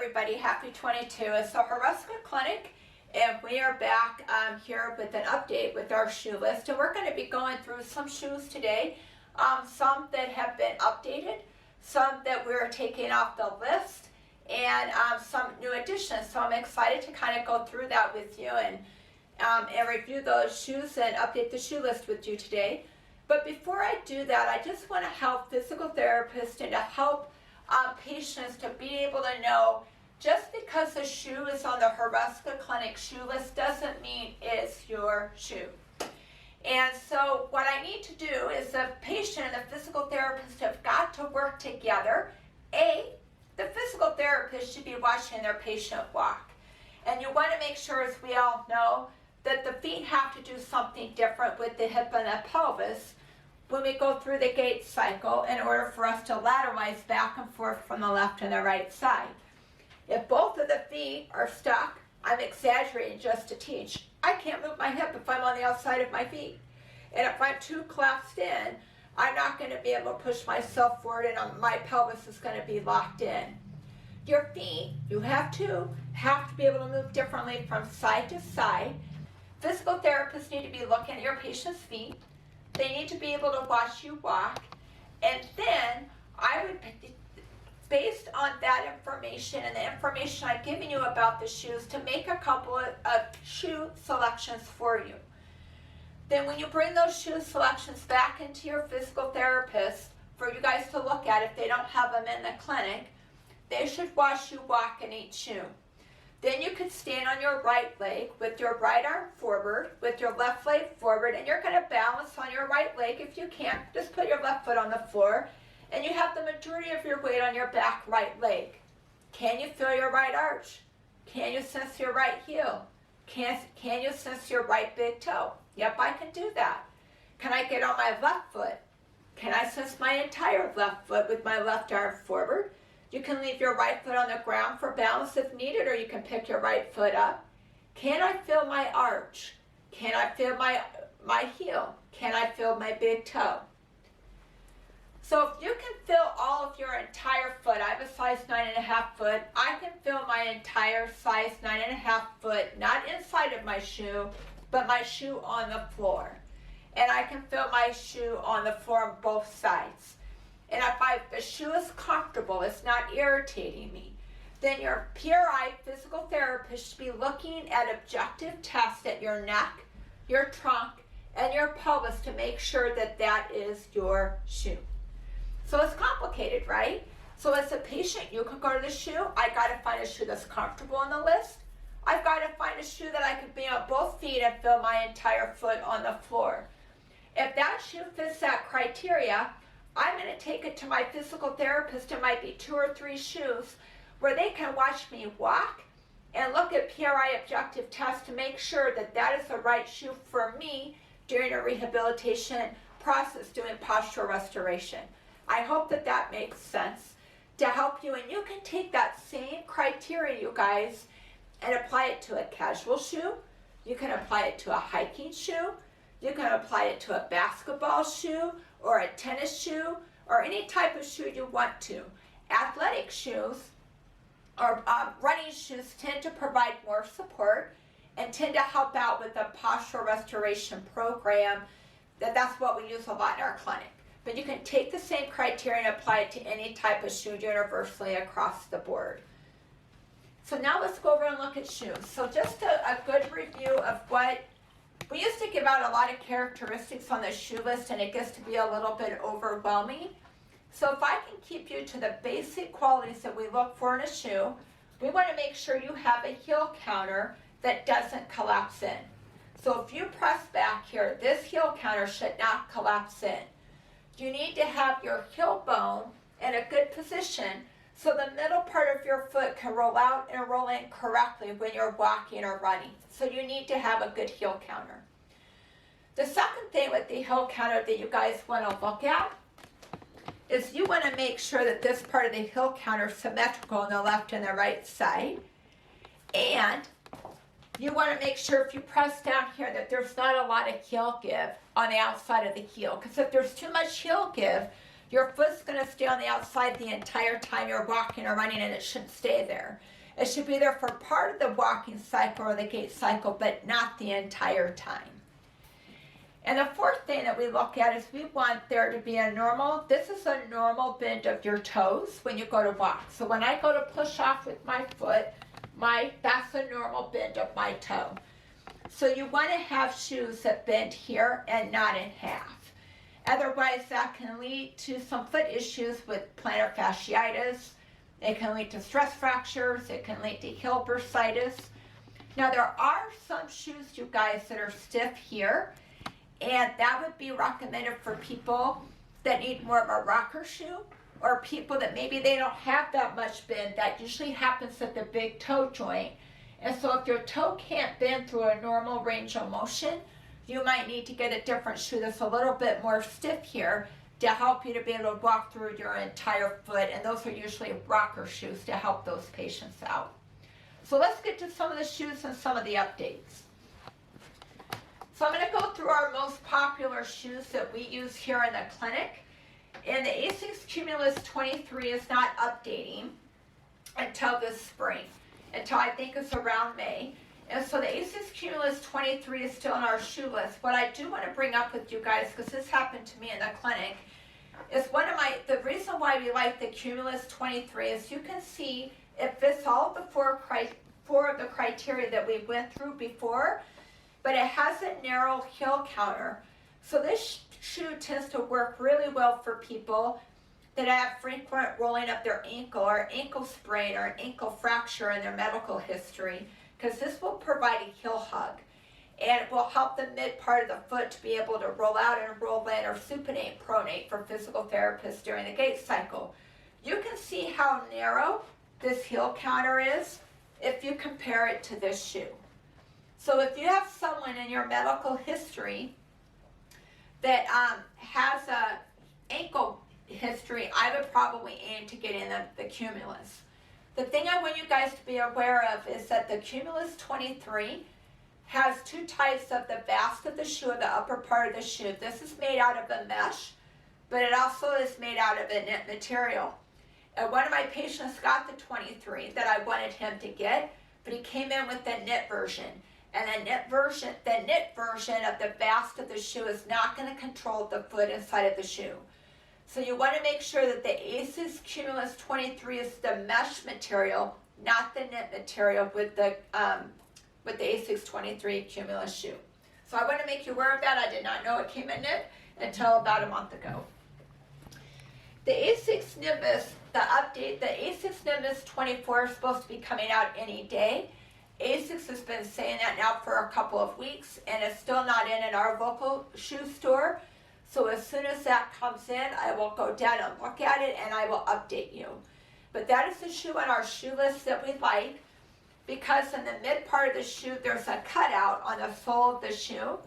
everybody, happy 22. It's the Hruska Clinic, and we are back here with an update with our shoe list. And we're going to be going through some shoes today, some that have been updated, some that we're taking off the list, and some new additions. So I'm excited to kind of go through that with you and review those shoes and update the shoe list with you today. But before I do that, I just want to help physical therapists and to help patients to be able to know just because a shoe is on the Hruska Clinic Shoe List doesn't mean it's your shoe. And so what I need to do is the patient and the physical therapist have got to work together. The physical therapist should be watching their patient walk. And you want to make sure, as we all know, that the feet have to do something different with the hip and the pelvis when we go through the gait cycle in order for us to lateralize back and forth from the left and the right side. If both of the feet are stuck, I'm exaggerating just to teach, I can't move my hip if I'm on the outside of my feet. And if I'm too collapsed in, I'm not going to be able to push myself forward and my pelvis is going to be locked in. Your feet, you have to be able to move differently from side to side. Physical therapists need to be looking at your patient's feet. They need to be able to watch you walk. And then I would, based on that information and the information I've given you about the shoes, to make a couple of shoe selections for you. Then when you bring those shoe selections back into your physical therapist for you guys to look at, if they don't have them in the clinic, they should watch you walk in each shoe. Then you can stand on your right leg with your right arm forward, with your left leg forward, and you're going to balance on your right leg. If you can't, just put your left foot on the floor, and you have the majority of your weight on your back right leg. Can you feel your right arch? Can you sense your right heel? Can you sense your right big toe? Yep, I can do that. Can I get on my left foot? Can I sense my entire left foot with my left arm forward? You can leave your right foot on the ground for balance if needed, or you can pick your right foot up. Can I feel my arch? Can I feel my heel? Can I feel my big toe? So if you can feel all of your entire foot, I have a size 9.5 foot, I can feel my entire size 9.5 foot, not inside of my shoe, but my shoe on the floor. And I can feel my shoe on the floor on both sides. And if the shoe is comfortable, it's not irritating me, then your PRI physical therapist should be looking at objective tests at your neck, your trunk, and your pelvis to make sure that that is your shoe. So it's complicated, right? So as a patient, you can go to the shoe. I got to find a shoe that's comfortable on the list. I've got to find a shoe that I can be on both feet and feel my entire foot on the floor. If that shoe fits that criteria, I'm going to take it to my physical therapist. It might be 2 or 3 shoes where they can watch me walk and look at PRI objective tests to make sure that that is the right shoe for me during a rehabilitation process doing postural restoration. I hope that that makes sense to help you. And you can take that same criteria, you guys, and apply it to a casual shoe. You can apply it to a hiking shoe. You can apply it to a basketball shoe or a tennis shoe or any type of shoe you want to. Athletic shoes or running shoes tend to provide more support and tend to help out with the postural restoration program. That's what we use a lot in our clinic. But you can take the same criteria and apply it to any type of shoe universally across the board. So now let's go over and look at shoes. So just a good review of what we used to give out. A lot of characteristics on the shoe list, and it gets to be a little bit overwhelming. So if I can keep you to the basic qualities that we look for in a shoe, we want to make sure you have a heel counter that doesn't collapse in. So if you press back here, this heel counter should not collapse in. You need to have your heel bone in a good position so the middle part of your foot can roll out and roll in correctly when you're walking or running. So you need to have a good heel counter. The second thing with the heel counter that you guys want to look at is you want to make sure that this part of the heel counter is symmetrical on the left and the right side. And you want to make sure if you press down here that there's not a lot of heel give on the outside of the heel. Because if there's too much heel give, your foot's going to stay on the outside the entire time you're walking or running, and it shouldn't stay there. It should be there for part of the walking cycle or the gait cycle, but not the entire time. And the fourth thing that we look at is we want there to be a normal, this is a normal bend of your toes when you go to walk. So when I go to push off with my foot, that's a normal bend of my toe. So you want to have shoes that bend here and not in half. Otherwise, that can lead to some foot issues with plantar fasciitis. It can lead to stress fractures. It can lead to heel bursitis. Now, there are some shoes, you guys, that are stiff here, and that would be recommended for people that need more of a rocker shoe, or people that maybe they don't have that much bend. That usually happens at the big toe joint. And so if your toe can't bend through a normal range of motion, you might need to get a different shoe that's a little bit more stiff here to help you to be able to walk through your entire foot. And those are usually rocker shoes to help those patients out. So let's get to some of the shoes and some of the updates. So I'm going to go through our most popular shoes that we use here in the clinic. And the ASICS Cumulus 23 is not updating until this spring, until I think it's around May. And so the ASICS Cumulus 23 is still on our shoe list. What I do want to bring up with you guys, because this happened to me in the clinic, is the reason why we like the Cumulus 23 is you can see it fits all the four of the criteria that we went through before, but it has a narrow heel counter. So this shoe tends to work really well for people that have frequent rolling of their ankle or ankle sprain or an ankle fracture in their medical history, because this will provide a heel hug, and it will help the mid part of the foot to be able to roll out and roll in or supinate, pronate for physical therapists during the gait cycle. You can see how narrow this heel counter is if you compare it to this shoe. So if you have someone in your medical history that has a ankle history, I would probably aim to get in the Cumulus. The thing I want you guys to be aware of is that the Cumulus 23 has two types of the bast of the shoe, or the upper part of the shoe. This is made out of a mesh, but it also is made out of a knit material. And one of my patients got the 23 that I wanted him to get, but he came in with the knit version. And the knit version of the bast of the shoe is not going to control the foot inside of the shoe. So you want to make sure that the ASICS Cumulus 23 is the mesh material, not the knit material with the ASICS 23 Cumulus shoe. So I want to make you aware of that. I did not know it came in knit until about a month ago. The ASICS Nimbus, the ASICS Nimbus 24 is supposed to be coming out any day. ASICS has been saying that now for a couple of weeks, and it's still not in our local shoe store. So as soon as that comes in, I will go down and look at it, and I will update you. But that is the shoe on our shoe list that we like, because in the mid part of the shoe, there's a cutout on the sole of the shoe.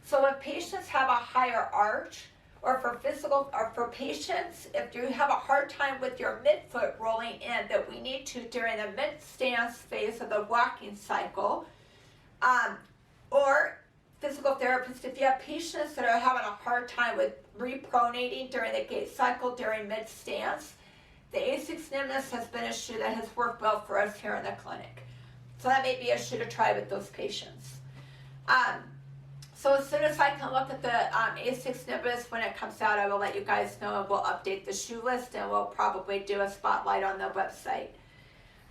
So if patients have a higher arch, or for patients, if you have a hard time with your midfoot rolling in, that we need to during the mid stance phase of the walking cycle, or physical therapists, if you have patients that are having a hard time with repronating during the gait cycle during mid stance, the ASICS Nimbus has been a shoe that has worked well for us here in the clinic. So that may be a shoe to try with those patients. So as soon as I can look at the ASICS Nimbus when it comes out, I will let you guys know, and we'll update the shoe list, and we'll probably do a spotlight on the website.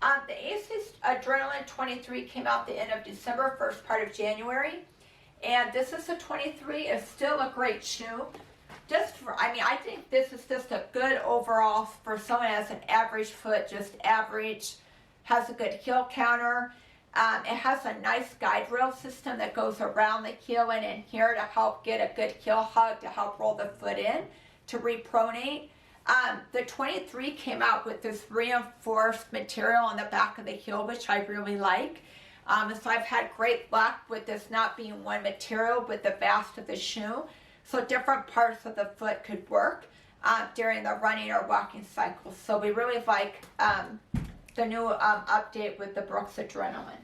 The ASICS Adrenaline 23 came out the end of December, first part of January. And this is a 23. It's still a great shoe. I think this is just a good overall for someone who has an average foot, just average, has a good heel counter. It has a nice guide rail system that goes around the heel and in here to help get a good heel hug, to help roll the foot in, to repronate. The 23 came out with this reinforced material on the back of the heel, which I really like. So I've had great luck with this not being one material with the bast of the shoe. So different parts of the foot could work during the running or walking cycle. So we really like the new update with the Brooks Adrenaline.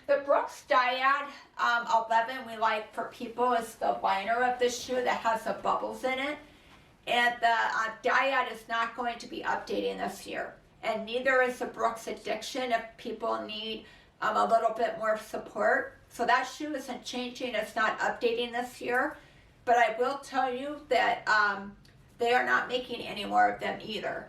The Brooks Dyad 11 we like for people is the liner of the shoe that has the bubbles in it. And the Dyad is not going to be updating this year. and neither is the Brooks Addiction if people need a little bit more support. So that shoe isn't changing, it's not updating this year, but I will tell you that they are not making any more of them either.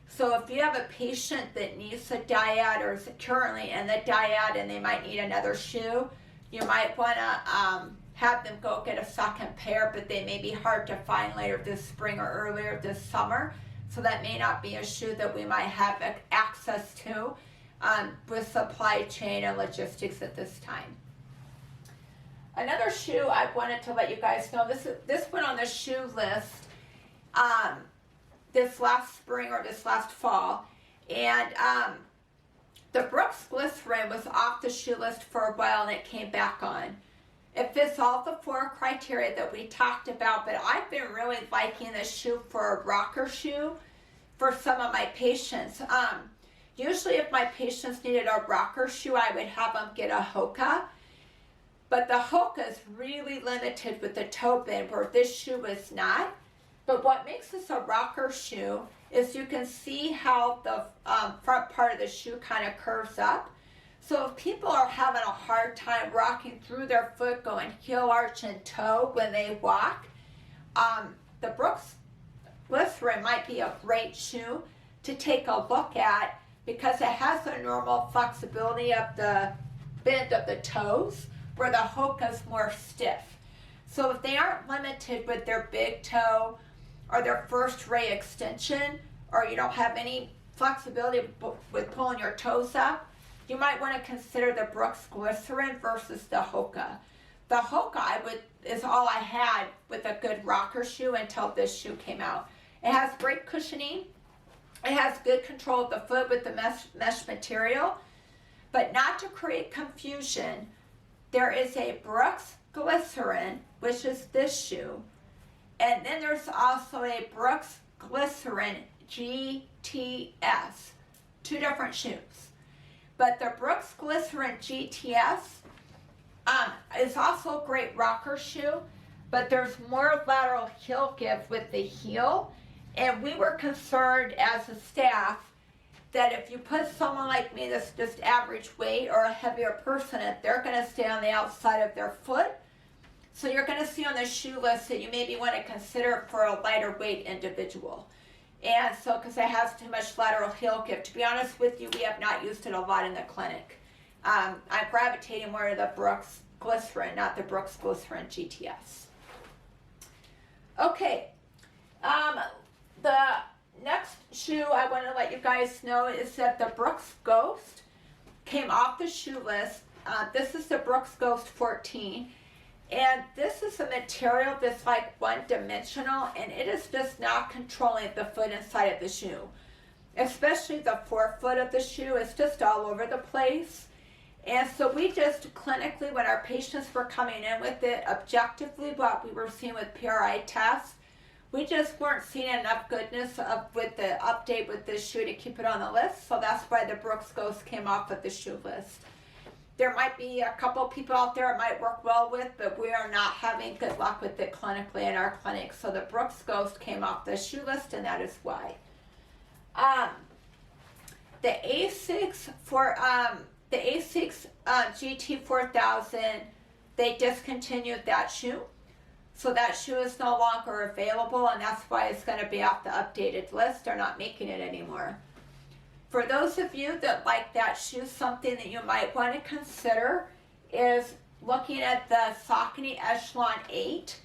So if you have a patient that needs a dyad or is currently in the dyad and they might need another shoe, you might want to have them go get a second pair, but they may be hard to find later this spring or earlier this summer. So that may not be a shoe that we might have access to with supply chain and logistics at this time. Another shoe I wanted to let you guys know, this went on the shoe list this last spring or this last fall, and the Brooks Glycerin was off the shoe list for a while and it came back on. It fits all the 4 criteria that we talked about, but I've been really liking this shoe for a rocker shoe for some of my patients. Usually if my patients needed a rocker shoe, I would have them get a Hruska, but the Hruska is really limited with the toe bend where this shoe is not. But what makes this a rocker shoe is you can see how the front part of the shoe kind of curves up. So if people are having a hard time rocking through their foot, going heel, arch, and toe when they walk, the Brooks Glycerin might be a great shoe to take a look at because it has the normal flexibility of the bend of the toes where the Hruska is more stiff. So if they aren't limited with their big toe or their first ray extension, or you don't have any flexibility with pulling your toes up, you might want to consider the Brooks Glycerin versus the Hruska. The Hruska is all I had with a good rocker shoe until this shoe came out. It has great cushioning. It has good control of the foot with the mesh material. But not to create confusion, there is a Brooks Glycerin, which is this shoe. And then there's also a Brooks Glycerin GTS, 2 different shoes. But the Brooks Glycerin GTS is also a great rocker shoe, but there's more lateral heel give with the heel. And we were concerned as a staff that if you put someone like me that's just average weight or a heavier person, they're going to stay on the outside of their foot. So you're going to see on the shoe list that you maybe want to consider for a lighter weight individual. And so, because it has too much lateral heel give. To be honest with you, we have not used it a lot in the clinic. I'm gravitating more to the Brooks Glycerin, not the Brooks Glycerin GTS. Okay, the next shoe I want to let you guys know is that the Brooks Ghost came off the shoe list. This is the Brooks Ghost 14. And this is a material that's like one-dimensional, and it is just not controlling the foot inside of the shoe. Especially the forefoot of the shoe, it's just all over the place. And so we just clinically, when our patients were coming in with it, objectively what we were seeing with PRI tests, we just weren't seeing enough goodness with the update with this shoe to keep it on the list. So that's why the Brooks Ghost came off of the shoe list. There might be a couple people out there it might work well with, but we are not having good luck with it clinically in our clinic. So the Brooks Ghost came off the shoe list, and that is why. The ASICS GT4000, they discontinued that shoe. So that shoe is no longer available, and that's why it's going to be off the updated list. They're not making it anymore. For those of you that like that shoe, something that you might want to consider is looking at the Saucony Echelon 8.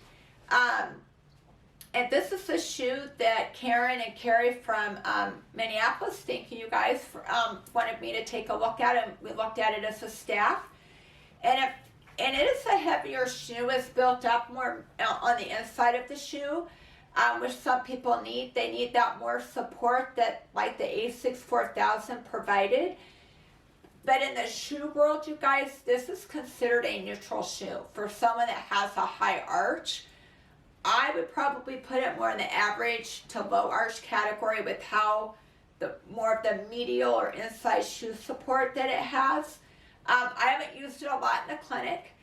And this is a shoe that Karen and Carrie from Minneapolis, thank you guys, for, wanted me to take a look at it. We looked at it as a staff. And it is a heavier shoe. It's built up more on the inside of the shoe. Which some people need. They need that more support that like the ASICS 4000 provided. But in the shoe world, you guys, this is considered a neutral shoe. For someone that has a high arch, I would probably put it more in the average to low arch category with how more of the medial or inside shoe support that it has. I haven't used it a lot in the clinic,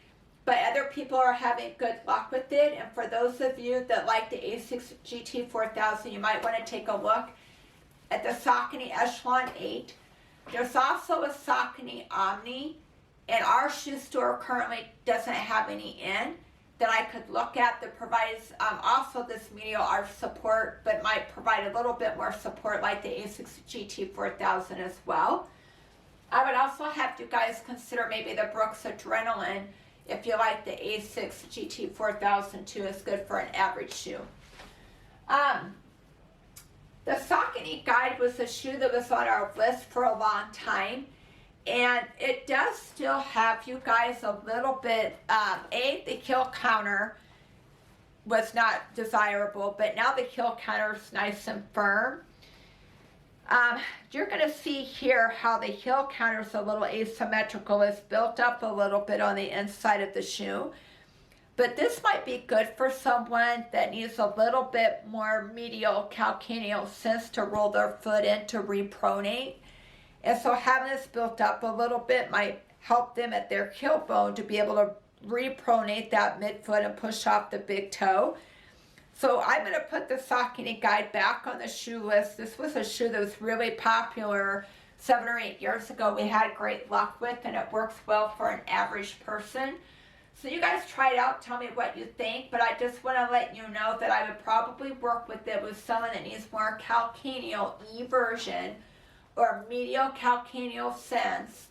but other people are having good luck with it. And for those of you that like the ASICS GT4000, you might want to take a look at the Saucony Echelon 8. There's also a Saucony Omni, and our shoe store currently doesn't have any in that I could look at that provides also this medial arch support, but might provide a little bit more support like the ASICS GT4000 as well. I would also have you guys consider maybe the Brooks Adrenaline if you like the ASICS GT4000 too. Is good for an average shoe. The Saucony Guide was a shoe that was on our list for a long time, and it does still have, you guys, a little bit, the heel counter was not desirable, but now the heel counter is nice and firm. You're going to see here how the heel counter is a little asymmetrical. It's built up a little bit on the inside of the shoe. But this might be good for someone that needs a little bit more medial calcaneal sense to roll their foot in to repronate. And so having this built up a little bit might help them at their heel bone to be able to repronate that midfoot and push off the big toe. So I'm going to put the Saucony Guide back on the shoe list. This was a shoe that was really popular 7 or 8 years ago. We had great luck with, and it works well for an average person. So you guys try it out, tell me what you think, but I just want to let you know that I would probably work with it with someone that needs more calcaneal eversion or medial calcaneal sense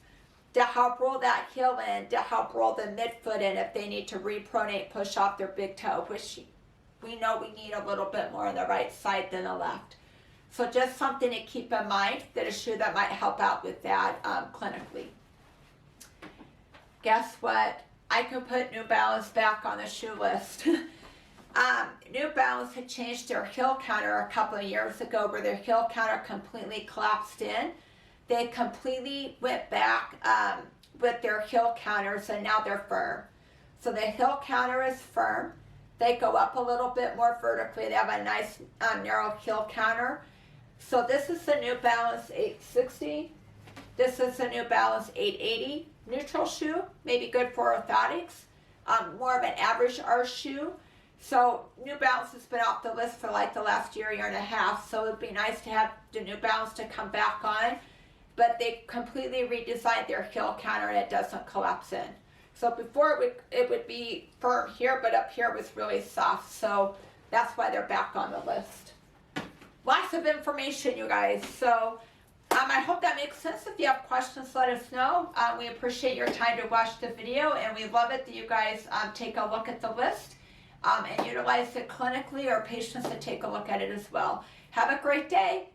to help roll that heel in, to help roll the midfoot in if they need to repronate, push off their big toe, which we know we need a little bit more on the right side than the left. So just something to keep in mind, that a shoe that might help out with that clinically. Guess what? I can put New Balance back on the shoe list. New Balance had changed their heel counter a couple of years ago where their heel counter completely collapsed in. They completely went back with their heel counters, and now they're firm. So the heel counter is firm. They go up a little bit more vertically. They have a nice narrow heel counter. So this is the New Balance 860. This is the New Balance 880. Neutral shoe, maybe good for orthotics, more of an average arch shoe. So New Balance has been off the list for like the last year and a half, so it would be nice to have the New Balance to come back on, but they completely redesigned their heel counter and it doesn't collapse in. So before it would be firm here, but up here it was really soft, so that's why they're back on the list. Lots of information, you guys. So I hope that makes sense. If you have questions, let us know. We appreciate your time to watch the video, and we love it that you guys take a look at the list and utilize it clinically, or patients to take a look at it as well. Have a great day.